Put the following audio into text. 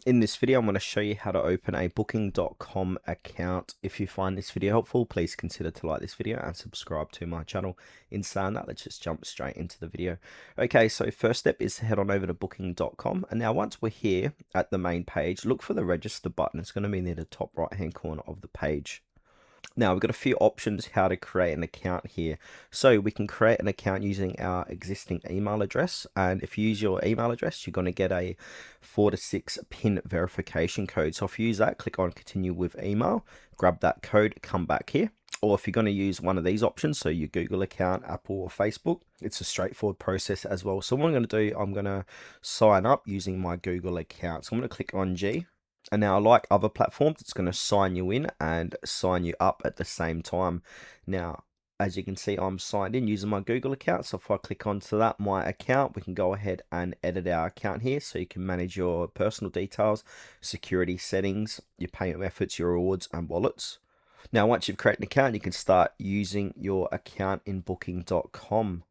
In this video, I'm going to show you how to open a Booking.com account. If you find this video helpful, please consider to like this video and subscribe to my channel. In saying that, let's just jump straight into the video. Okay, so first step is to head on over to Booking.com. And now once we're here at the main page, look for the register button. It's going to be near the top right hand corner of the page. Now we've got a few options how to create an account here. So we can create an account using our existing email address. And if you use your email address, you're going to get a 4 to 6 PIN verification code. So if you use that, click on continue with email, grab that code, come back here. Or if you're going to use one of these options, so your Google account, Apple or Facebook, it's a straightforward process as well. So what I'm going to do, I'm going to sign up using my Google account. So I'm going to click on G. And now, like other platforms, it's going to sign you in and sign you up at the same time. Now, as you can see, I'm signed in using my Google account. So if I click onto that, my account, we can go ahead and edit our account here. So you can manage your personal details, security settings, your payment methods, your rewards and wallets. Now, once you've created an account, you can start using your account in Booking.com.